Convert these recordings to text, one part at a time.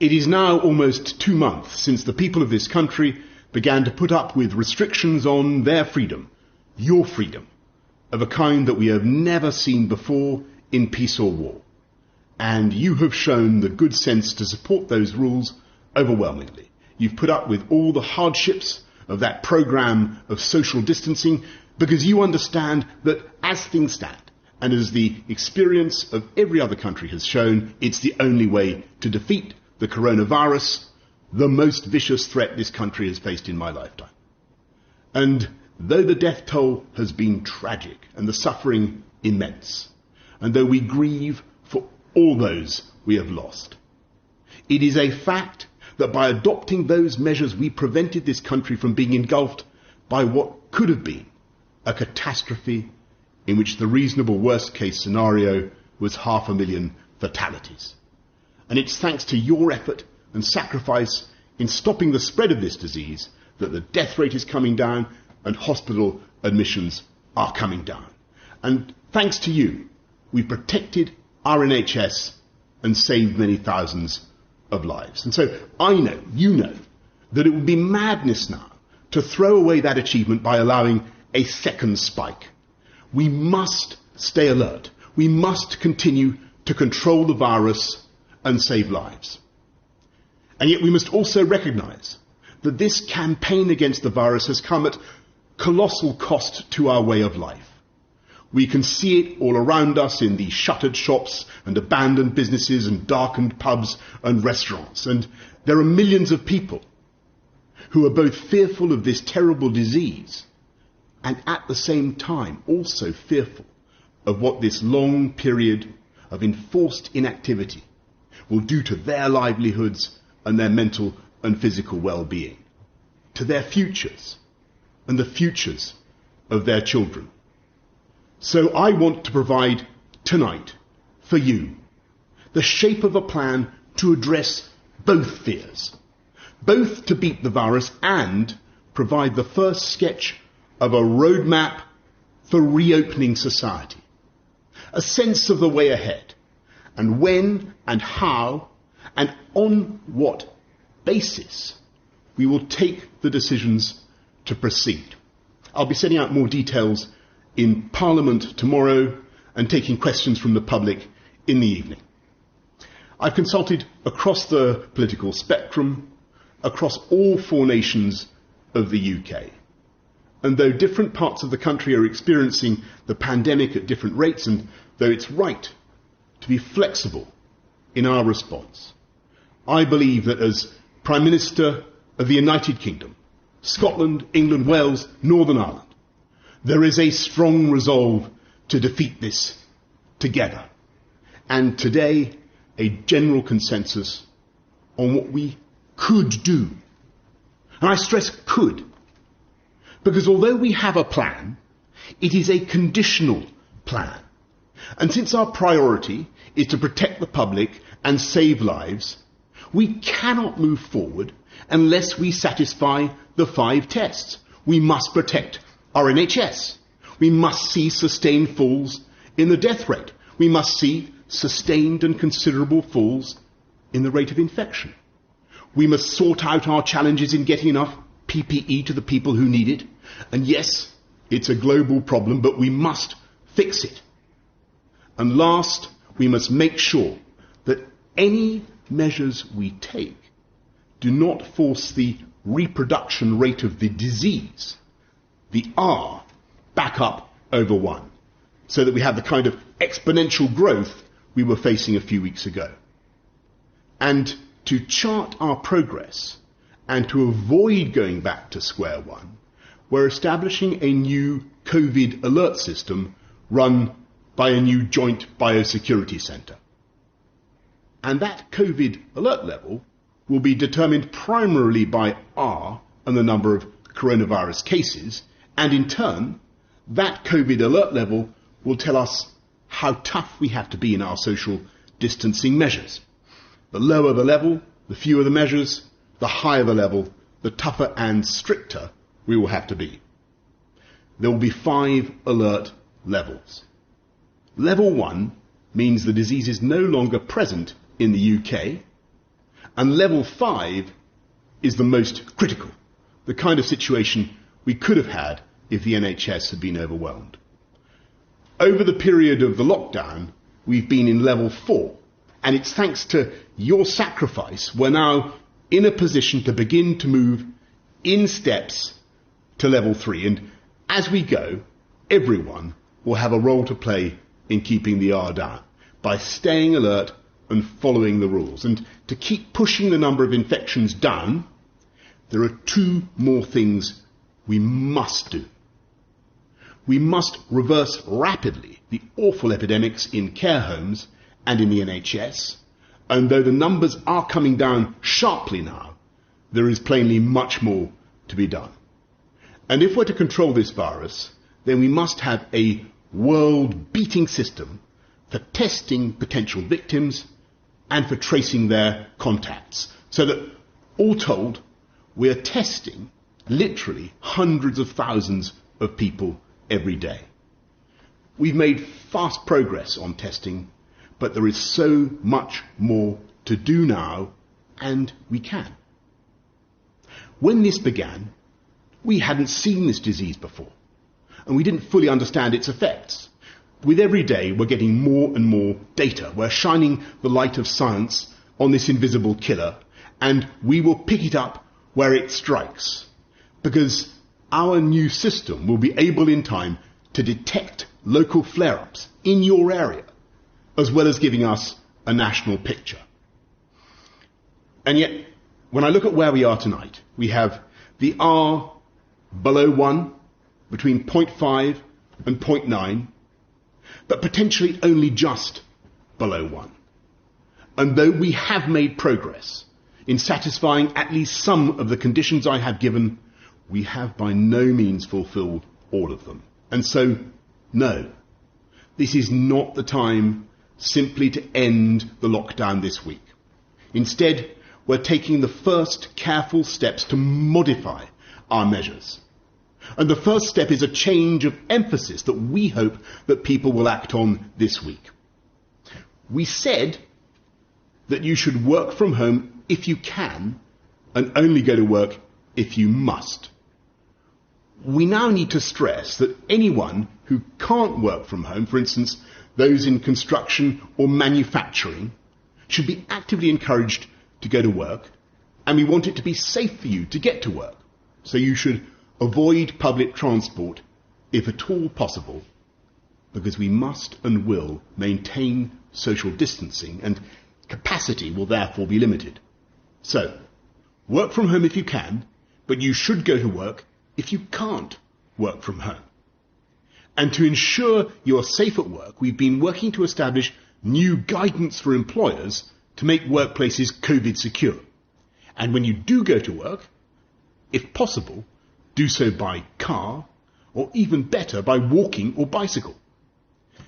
It is now almost 2 months since the people of this country began to put up with restrictions on their freedom, your freedom, of a kind that we have never seen before in peace or war. And you have shown the good sense to support those rules overwhelmingly. You've put up with all the hardships of that programme of social distancing because you understand that as things stand, and as the experience of every other country has shown, it's the only way to defeat the coronavirus, the most vicious threat this country has faced in my lifetime. And though the death toll has been tragic and the suffering immense, and though we grieve for all those we have lost, it is a fact that by adopting those measures we prevented this country from being engulfed by what could have been a catastrophe in which the reasonable worst case scenario was 500,000 fatalities. And it's thanks to your effort and sacrifice in stopping the spread of this disease that the death rate is coming down and hospital admissions are coming down. And thanks to you, we protected our NHS and saved many thousands of lives. And so I know, you know, that it would be madness now to throw away that achievement by allowing a second spike. We must stay alert. We must continue to control the virus and save lives. And yet we must also recognise that this campaign against the virus has come at colossal cost to our way of life. We can see it all around us in the shuttered shops and abandoned businesses and darkened pubs and restaurants. And there are millions of people who are both fearful of this terrible disease and at the same time also fearful of what this long period of enforced inactivity will do to their livelihoods and their mental and physical well-being, to their futures and the futures of their children. So I want to provide tonight for you the shape of a plan to address both fears, both to beat the virus and provide the first sketch of a roadmap for reopening society, a sense of the way ahead, and when and how and on what basis we will take the decisions to proceed. I'll be setting out more details in Parliament tomorrow and taking questions from the public in the evening. I've consulted across the political spectrum, across all 4 nations of the UK. And though different parts of the country are experiencing the pandemic at different rates, and though it's right to be flexible in our response, I believe that as Prime Minister of the United Kingdom, Scotland, England, Wales, Northern Ireland, there is a strong resolve to defeat this together. And today, a general consensus on what we could do. And I stress could, because although we have a plan, it is a conditional plan. And since our priority is to protect the public and save lives, we cannot move forward unless we satisfy the 5 tests. We must protect our NHS. We must see sustained falls in the death rate. We must see sustained and considerable falls in the rate of infection. We must sort out our challenges in getting enough PPE to the people who need it. And yes, it's a global problem, but we must fix it. And last, we must make sure that any measures we take do not force the reproduction rate of the disease, the R, back up over 1, so that we have the kind of exponential growth we were facing a few weeks ago. And to chart our progress and to avoid going back to square one, we're establishing a new COVID alert system run by a new joint biosecurity centre. And that COVID alert level will be determined primarily by R and the number of coronavirus cases, and in turn, that COVID alert level will tell us how tough we have to be in our social distancing measures. The lower the level, the fewer the measures, the higher the level, the tougher and stricter we will have to be. There will be 5 alert levels. Level 1 means the disease is no longer present in the UK, And level 5 is the most critical, the kind of situation we could have had if the NHS had been overwhelmed. Over the period of the lockdown, we've been in level 4, and it's thanks to your sacrifice we're now in a position to begin to move in steps to level 3. And as we go, everyone will have a role to play in keeping the R down by staying alert and following the rules. And to keep pushing the number of infections down, there are 2 more things we must do. We must reverse rapidly the awful epidemics in care homes and in the NHS, and though the numbers are coming down sharply now, there is plainly much more to be done. And if we're to control this virus, then we must have a world-beating system for testing potential victims and for tracing their contacts, so that, all told, we're testing literally hundreds of thousands of people every day. We've made fast progress on testing, but there is so much more to do now, and we can. When this began, we hadn't seen this disease before, and we didn't fully understand its effects. With every day, we're getting more and more data. We're shining the light of science on this invisible killer, and we will pick it up where it strikes, because our new system will be able in time to detect local flare-ups in your area, as well as giving us a national picture. And yet, when I look at where we are tonight, we have the R below 1, between 0.5 and 0.9, but potentially only just below 1. And though we have made progress in satisfying at least some of the conditions I have given, we have by no means fulfilled all of them. And so, no, this is not the time simply to end the lockdown this week. Instead, we're taking the first careful steps to modify our measures. And the first step is a change of emphasis that we hope that people will act on this week. We said that you should work from home if you can, and only go to work if you must. We now need to stress that anyone who can't work from home, for instance, those in construction or manufacturing, should be actively encouraged to go to work, and we want it to be safe for you to get to work. So you should avoid public transport if at all possible, because we must and will maintain social distancing, and capacity will therefore be limited. So, work from home if you can, but you should go to work if you can't work from home. And to ensure you're safe at work, we've been working to establish new guidance for employers to make workplaces COVID secure. And when you do go to work, if possible, do so by car, or even better, by walking or bicycle.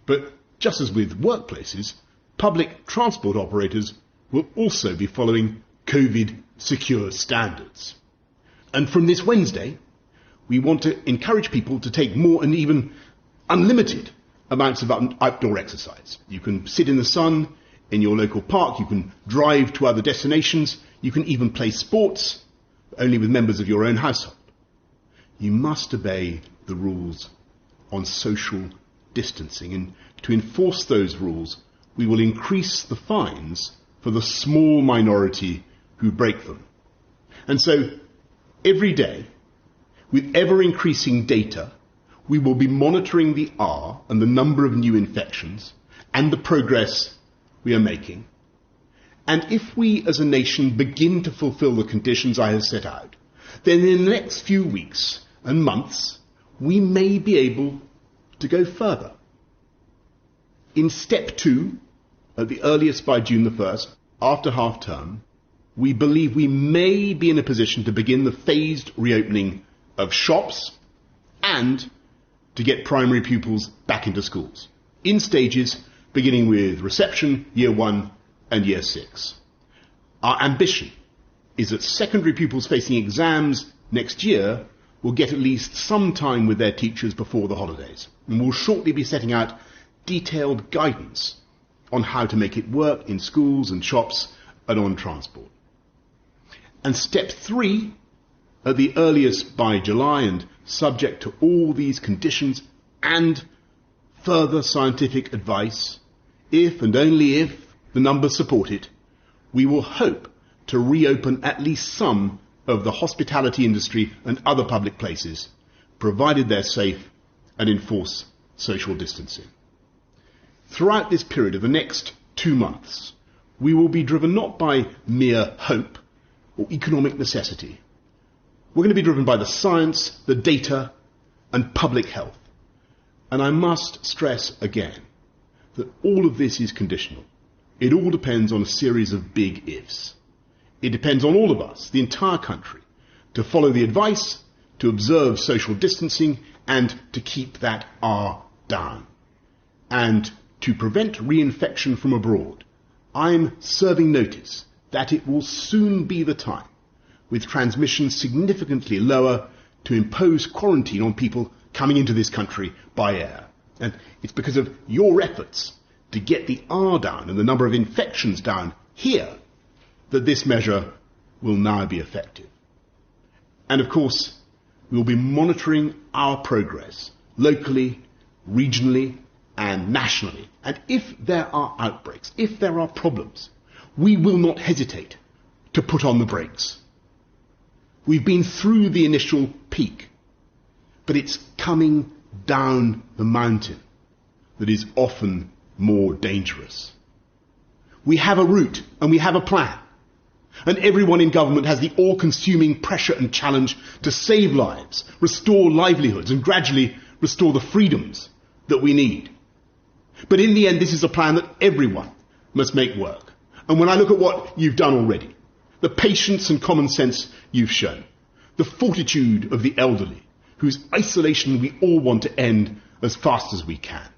But just as with workplaces, public transport operators will also be following COVID secure standards. And from this Wednesday, we want to encourage people to take more and even unlimited amounts of outdoor exercise. You can sit in the sun in your local park, you can drive to other destinations, you can even play sports, only with members of your own household. You must obey the rules on social distancing, and to enforce those rules, we will increase the fines for the small minority who break them. And so, every day, with ever-increasing data, we will be monitoring the R and the number of new infections and the progress we are making. And if we as a nation begin to fulfill the conditions I have set out, then in the next few weeks and months, we may be able to go further. In step 2, at the earliest by June the 1st, after half-term, we believe we may be in a position to begin the phased reopening of shops and to get primary pupils back into schools, in stages beginning with reception, year 1 and year 6. Our ambition is that secondary pupils facing exams next year will get at least some time with their teachers before the holidays, and we'll shortly be setting out detailed guidance on how to make it work in schools and shops and on transport. And step 3, at the earliest by July and subject to all these conditions and further scientific advice, if and only if the numbers support it, we will hope to reopen at least some of the hospitality industry and other public places, provided they're safe and enforce social distancing. Throughout this period of the next 2 months, we will be driven not by mere hope or economic necessity. We're going to be driven by the science, the data, and public health. And I must stress again that all of this is conditional. It all depends on a series of big ifs. It depends on all of us, the entire country, to follow the advice, to observe social distancing, and to keep that R down. And to prevent reinfection from abroad, I'm serving notice that it will soon be the time, with transmission significantly lower, to impose quarantine on people coming into this country by air. And it's because of your efforts to get the R down and the number of infections down here that this measure will now be effective. And of course, we'll be monitoring our progress locally, regionally, and nationally. And if there are outbreaks, if there are problems, we will not hesitate to put on the brakes. We've been through the initial peak, but it's coming down the mountain that is often more dangerous. We have a route and we have a plan, and everyone in government has the all-consuming pressure and challenge to save lives, restore livelihoods, and gradually restore the freedoms that we need. But in the end, this is a plan that everyone must make work. And when I look at what you've done already, the patience and common sense you've shown, the fortitude of the elderly, whose isolation we all want to end as fast as we can,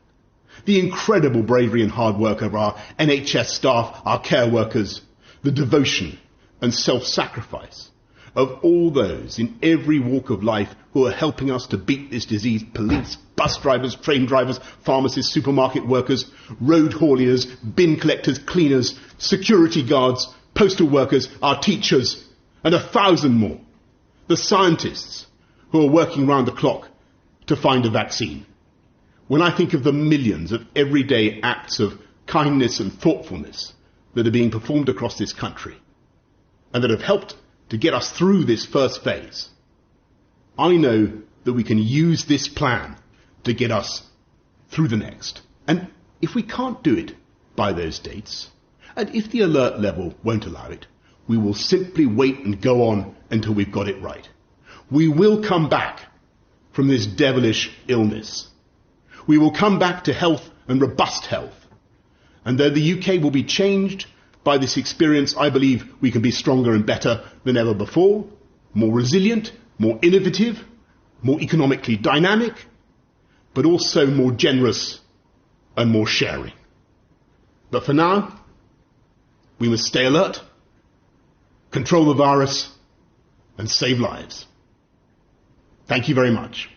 the incredible bravery and hard work of our NHS staff, our care workers, the devotion and self-sacrifice of all those in every walk of life who are helping us to beat this disease: police, bus drivers, train drivers, pharmacists, supermarket workers, road hauliers, bin collectors, cleaners, security guards, postal workers, our teachers, and 1,000 more. The scientists who are working round the clock to find a vaccine. When I think of the millions of everyday acts of kindness and thoughtfulness that are being performed across this country and that have helped to get us through this first phase, I know that we can use this plan to get us through the next. And if we can't do it by those dates, and if the alert level won't allow it, we will simply wait and go on until we've got it right. We will come back from this devilish illness. We will come back to health and robust health. And though the UK will be changed by this experience, I believe we can be stronger and better than ever before, more resilient, more innovative, more economically dynamic, but also more generous and more sharing. But for now, we must stay alert, control the virus, and save lives. Thank you very much.